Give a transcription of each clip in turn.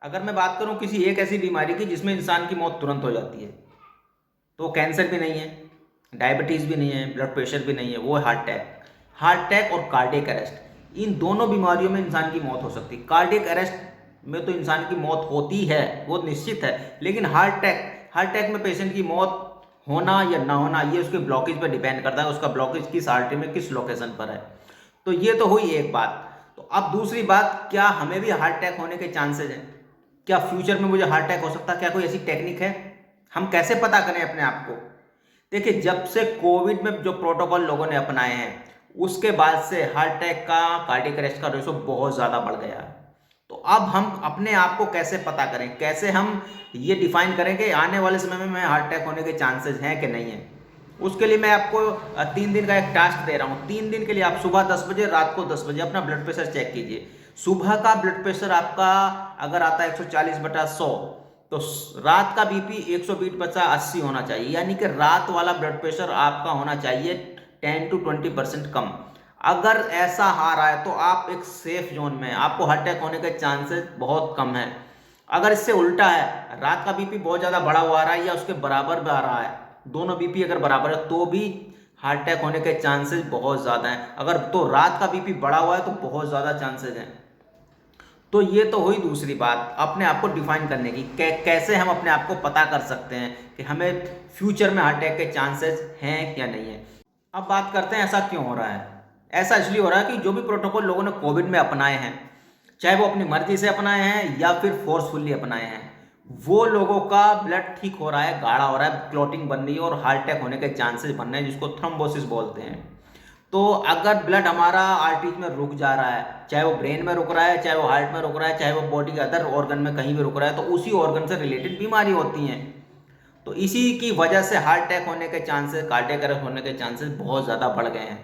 अगर मैं बात करूं किसी एक ऐसी बीमारी की जिसमें इंसान की मौत तुरंत हो जाती है, तो कैंसर भी नहीं है, डायबिटीज़ भी नहीं है, ब्लड प्रेशर भी नहीं है, वो है हार्ट अटैक। हार्ट अटैक और कार्डियक अरेस्ट, इन दोनों बीमारियों में इंसान की मौत हो सकती है। कार्डियक अरेस्ट में तो इंसान की मौत होती है, वो निश्चित है, लेकिन हार्ट अटैक में पेशेंट की मौत होना या ना होना ये उसके ब्लॉकेज पर डिपेंड करता है, उसका ब्लॉकेज किस आर्टरी में किस लोकेशन पर है। तो ये तो हुई एक बात। तो अब दूसरी बात, क्या हमें भी हार्ट अटैक होने के चांसेस हैं? क्या फ्यूचर में मुझे हार्ट अटैक हो सकता है? क्या कोई ऐसी टेक्निक है? हम कैसे पता करें अपने आप को? देखिए, जब से कोविड में जो प्रोटोकॉल लोगों ने अपनाए हैं, उसके बाद से हार्ट अटैक का, कार्डियक अरेस्ट का रेशो बहुत ज़्यादा बढ़ गया है। तो अब हम अपने आप को कैसे पता करें, कैसे हम ये डिफाइन करें कि आने वाले समय में हार्ट अटैक होने के चांसेस हैं कि नहीं है? उसके लिए मैं आपको 3 दिन का एक टास्क दे रहा हूँ। 3 दिन के लिए आप सुबह 10 बजे, रात को 10 बजे अपना ब्लड प्रेशर चेक कीजिए। सुबह का ब्लड प्रेशर आपका अगर आता है 140/100, तो रात का बीपी 120/80 होना चाहिए, यानी कि रात वाला ब्लड प्रेशर आपका होना चाहिए 10 to 20% कम। अगर ऐसा आ रहा है तो आप एक सेफ जोन में हैं, आपको हार्ट अटैक होने के चांसेस बहुत कम है। अगर इससे उल्टा है, रात का बीपी बहुत ज़्यादा बढ़ा हुआ आ रहा है या उसके बराबर में आ रहा है, दोनों बीपी अगर बराबर है, तो भी हार्ट अटैक होने के चांसेस बहुत ज़्यादा हैं। अगर तो रात का बीपी बढ़ा हुआ है तो बहुत ज़्यादा चांसेस हैं। तो ये तो हुई दूसरी बात, अपने आप को डिफाइन करने की। कैसे हम अपने आप को पता कर सकते हैं कि हमें फ्यूचर में हार्ट अटैक के चांसेस हैं या नहीं है। अब बात करते हैं ऐसा क्यों हो रहा है। ऐसा इसलिए हो रहा है कि जो भी प्रोटोकॉल लोगों ने कोविड में अपनाए हैं, चाहे वो अपनी मर्जी से अपनाए हैं या फिर फोर्सफुली अपनाए हैं, वो लोगों का ब्लड ठीक हो रहा है, गाढ़ा हो रहा है, क्लॉटिंग बन रही है और हार्ट अटैक होने के चांसेस बन रहे हैं, जिसको थ्रोम्बोसिस बोलते हैं। तो अगर ब्लड हमारा आर्टरीज में रुक जा रहा है, चाहे वो ब्रेन में रुक रहा है, चाहे वो हार्ट में रुक रहा है, चाहे वो बॉडी के अदर ऑर्गन में कहीं भी रुक रहा है, तो उसी ऑर्गन से रिलेटेड बीमारी होती हैं। तो इसी की वजह से हार्ट अटैक होने के चांसेस, कार्डियक अरेस्ट होने के चांसेस बहुत ज़्यादा बढ़ गए हैं।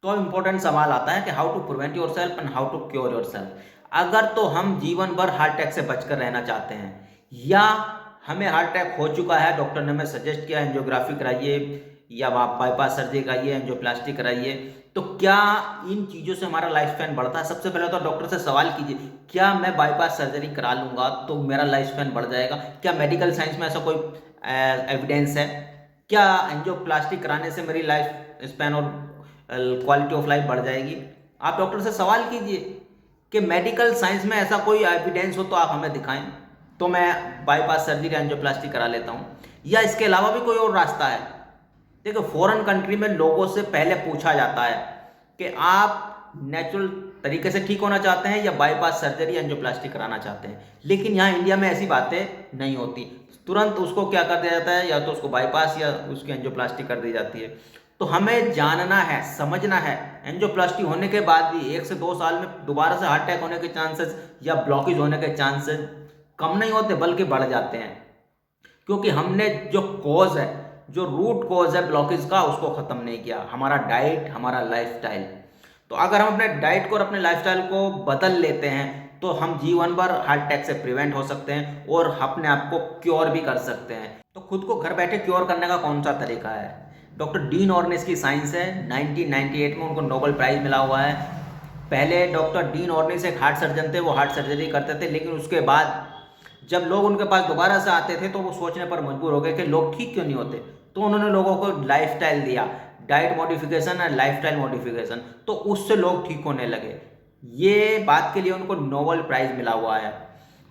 तो अब इम्पोर्टेंट सवाल आता है कि how to prevent yourself and how to cure yourself. अगर तो हम जीवन भर हार्ट अटैक से बचकर रहना चाहते हैं, या हमें हार्ट अटैक हो चुका है, डॉक्टर ने हमें सजेस्ट किया एंजियोग्राफी कराइए या आप बाईपास सर्जरी कराइए, एंजियोप्लास्टी कराइए, तो क्या इन चीज़ों से हमारा लाइफ स्पैन बढ़ता है? सबसे पहले तो डॉक्टर से सवाल कीजिए, क्या मैं बाईपास सर्जरी करा लूँगा तो मेरा लाइफ स्पैन बढ़ जाएगा? क्या मेडिकल साइंस में ऐसा कोई एविडेंस है? क्या एंजियोप्लास्टी कराने से मेरी लाइफ स्पैन और क्वालिटी ऑफ लाइफ बढ़ जाएगी? आप डॉक्टर से सवाल कीजिए कि मेडिकल साइंस में ऐसा कोई एविडेंस हो तो आप हमें दिखाएं, तो मैं बाईपास सर्जरी एंजियोप्लास्टी करा लेता हूँ। या इसके अलावा भी कोई और रास्ता है? देखो, फॉरेन कंट्री में लोगों से पहले पूछा जाता है कि आप नेचुरल तरीके से ठीक होना चाहते हैं या बाईपास सर्जरी एंजियोप्लास्टी कराना चाहते हैं, लेकिन यहाँ इंडिया में ऐसी बातें नहीं होती। तुरंत उसको क्या कर दिया जाता है, या तो उसको बाईपास या उसकी एंजियोप्लास्टी कर दी जाती है। तो हमें जानना है, समझना है, एंजियोप्लास्टी होने के बाद भी 1 से 2 साल में दोबारा से हार्ट अटैक होने के चांसेस या ब्लॉकेज होने के चांसेस कम नहीं होते बल्कि बढ़ जाते हैं, क्योंकि हमने जो कॉज है, जो रूट कॉज है ब्लॉकेज का, उसको ख़त्म नहीं किया। हमारा डाइट, हमारा लाइफस्टाइल। तो अगर हम अपने डाइट को और अपने लाइफस्टाइल को बदल लेते हैं तो हम जीवन भर हार्ट अटैक से प्रिवेंट हो सकते हैं और अपने आप को क्योर भी कर सकते हैं। तो खुद को घर बैठे क्योर करने का कौन सा तरीका है? डॉक्टर डीन ऑर्निस की साइंस है। 1998 में उनको नोबेल प्राइज़ मिला हुआ है। पहले डॉक्टर डीन ऑर्निस एक हार्ट सर्जन थे, वो हार्ट सर्जरी करते थे, लेकिन उसके बाद जब लोग उनके पास दोबारा से आते थे तो वो सोचने पर मजबूर हो गए कि लोग ठीक क्यों नहीं होते। तो उन्होंने लोगों को लाइफस्टाइल दिया, डाइट मॉडिफिकेशन और लाइफस्टाइल मॉडिफिकेशन, तो उससे लोग ठीक होने लगे। ये बात के लिए उनको नोबेल प्राइज़ मिला हुआ है।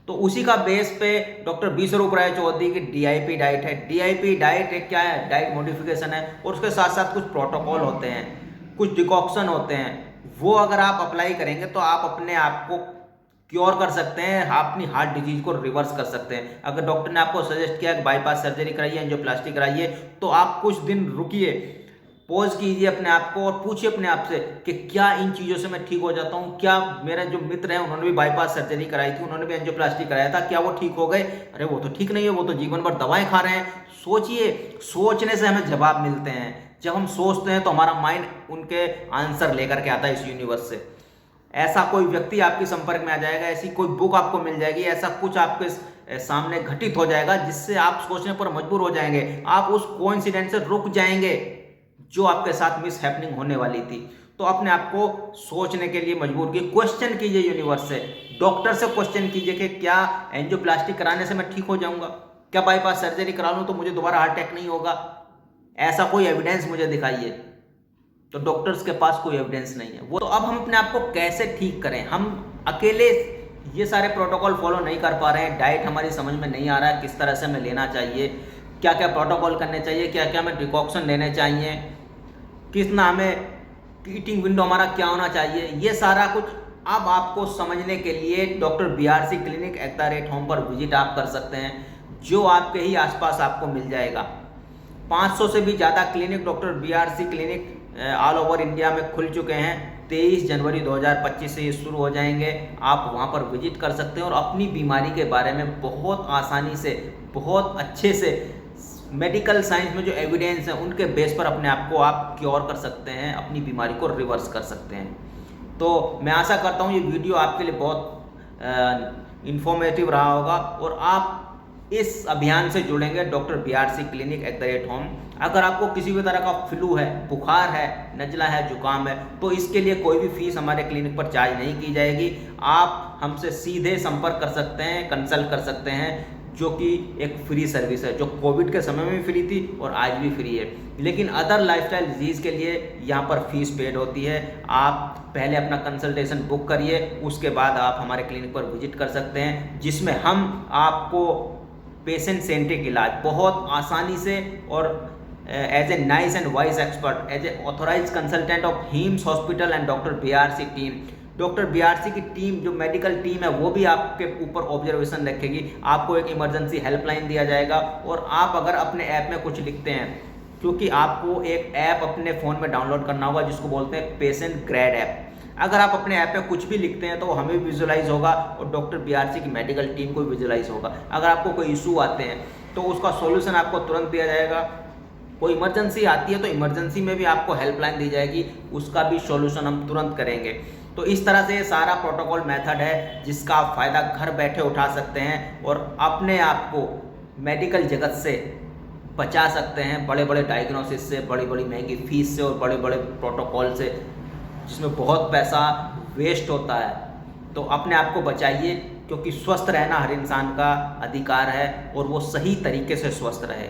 तो उसी का बेस पे डॉक्टर बी स्वरूप राय चौधरी की डीआईपी डाइट है। डीआईपी डाइट एक क्या है? डाइट मॉडिफिकेशन है, और उसके साथ साथ कुछ प्रोटोकॉल होते हैं, कुछ डिकॉक्शन होते हैं। वो अगर आप अप्लाई करेंगे तो आप अपने आप को क्योर कर सकते हैं, आप अपनी हार्ट डिजीज को रिवर्स कर सकते हैं। अगर डॉक्टर ने आपको सजेस्ट किया कि बाईपास सर्जरी कराइए, एंजियोप्लास्टी कराइए, तो आप कुछ दिन रुकिए, पॉज कीजिए अपने आप को और पूछिए अपने आप से कि क्या इन चीज़ों से मैं ठीक हो जाता हूँ? क्या मेरे जो मित्र हैं उन्होंने भी बाईपास सर्जरी कराई थी, उन्होंने भी एंजियोप्लास्टी कराया था, क्या वो ठीक हो गए? अरे वो तो ठीक नहीं है, वो तो जीवन भर दवाएं खा रहे हैं। सोचिए, सोचने से हमें जवाब मिलते हैं। जब हम सोचते हैं तो हमारा माइंड उनके आंसर लेकर के आता है इस यूनिवर्स से। ऐसा कोई व्यक्ति आपके संपर्क में आ जाएगा, ऐसी कोई बुक आपको मिल जाएगी, ऐसा कुछ आपके सामने घटित हो जाएगा जिससे आप सोचने पर मजबूर हो जाएंगे। आप उस कोइंसिडेंस से रुक जाएंगे जो आपके साथ मिस हैपनिंग होने वाली थी। तो अपने आप को सोचने के लिए मजबूर कीजिए, क्वेश्चन कीजिए यूनिवर्स से, डॉक्टर से क्वेश्चन कीजिए कि क्या एंजियोप्लास्टी कराने से मैं ठीक हो जाऊंगा, क्या बाईपास सर्जरी करा लूँ तो मुझे दोबारा हार्ट अटैक नहीं होगा, ऐसा कोई एविडेंस मुझे दिखाइए। तो डॉक्टर्स के पास कोई एविडेंस नहीं है। वो तो अब हम अपने आप को कैसे ठीक करें? हम अकेले ये सारे प्रोटोकॉल फॉलो नहीं कर पा रहे हैं, डाइट हमारी समझ में नहीं आ रहा है किस तरह से हमें लेना चाहिए, क्या क्या प्रोटोकॉल करने चाहिए, क्या क्या हमें डिकॉक्शन लेने चाहिए, कितना हमें ईटिंग विंडो हमारा क्या होना चाहिए, ये सारा कुछ अब आपको समझने के लिए डॉक्टर BRC क्लिनिक @home पर विजिट आप कर सकते हैं, जो आपके ही आसपास आपको मिल जाएगा। 500 से भी ज़्यादा clinic doctor BRC clinic all over India में खुल चुके हैं। 23 जनवरी 2025 से ये शुरू हो जाएंगे। आप वहाँ पर विजिट कर सकते हैं और अपनी बीमारी के बारे में बहुत आसानी से, बहुत अच्छे से मेडिकल साइंस में जो एविडेंस है उनके बेस पर अपने आप को आप क्योर कर सकते हैं, अपनी बीमारी को रिवर्स कर सकते हैं। तो मैं आशा करता हूँ ये वीडियो आपके लिए बहुत इंफॉर्मेटिव रहा होगा और आप इस अभियान से जुड़ेंगे डॉक्टर BRC क्लिनिक @home। अगर आपको किसी भी तरह का फ्लू है, बुखार है, नज़ला है, जुकाम है, तो इसके लिए कोई भी फीस हमारे क्लिनिक पर चार्ज नहीं की जाएगी। आप हमसे सीधे संपर्क कर सकते हैं, कंसल्ट कर सकते हैं, जो कि एक फ्री सर्विस है, जो कोविड के समय में भी फ्री थी और आज भी फ्री है। लेकिन अदर लाइफस्टाइल डिजीज़ के लिए यहाँ पर फीस पेड होती है। आप पहले अपना कंसल्टेशन बुक करिए, उसके बाद आप हमारे क्लिनिक पर विजिट कर सकते हैं, जिसमें हम आपको पेशेंट सेंट्रिक इलाज बहुत आसानी से और as a nice and wise expert, as a authorise consultant of HIMS hospital and doctor BRC team, doctor BRC की टीम जो मेडिकल टीम है वो भी आपके ऊपर ऑब्जर्वेशन रखेगी। आपको एक इमरजेंसी हेल्पलाइन दिया जाएगा और आप अगर अपने ऐप में कुछ लिखते हैं, क्योंकि आपको एक ऐप अपने फ़ोन में डाउनलोड करना होगा जिसको बोलते हैं पेशेंट ग्रेड ऐप। अगर आप अपने ऐप में कुछ भी लिखते हैं तो हमें भी विजुलाइज होगा और डॉक्टर BRC की मेडिकल टीम को भी विजुलाइज होगा। अगर आपको कोई इशू आते हैं तो उसका सॉल्यूशन आपको तुरंत दिया जाएगा। कोई इमरजेंसी आती है तो इमरजेंसी में भी आपको हेल्पलाइन दी जाएगी, उसका भी सॉल्यूशन हम तुरंत करेंगे। तो इस तरह से ये सारा प्रोटोकॉल मेथड है जिसका आप फ़ायदा घर बैठे उठा सकते हैं और अपने आप को मेडिकल जगत से बचा सकते हैं, बड़े बड़े डायग्नोसिस से, बड़ी बड़ी महंगी फीस से और बड़े बड़े प्रोटोकॉल से, जिसमें बहुत पैसा वेस्ट होता है। तो अपने आप को बचाइए, क्योंकि स्वस्थ रहना हर इंसान का अधिकार है और वो सही तरीके से स्वस्थ रहे।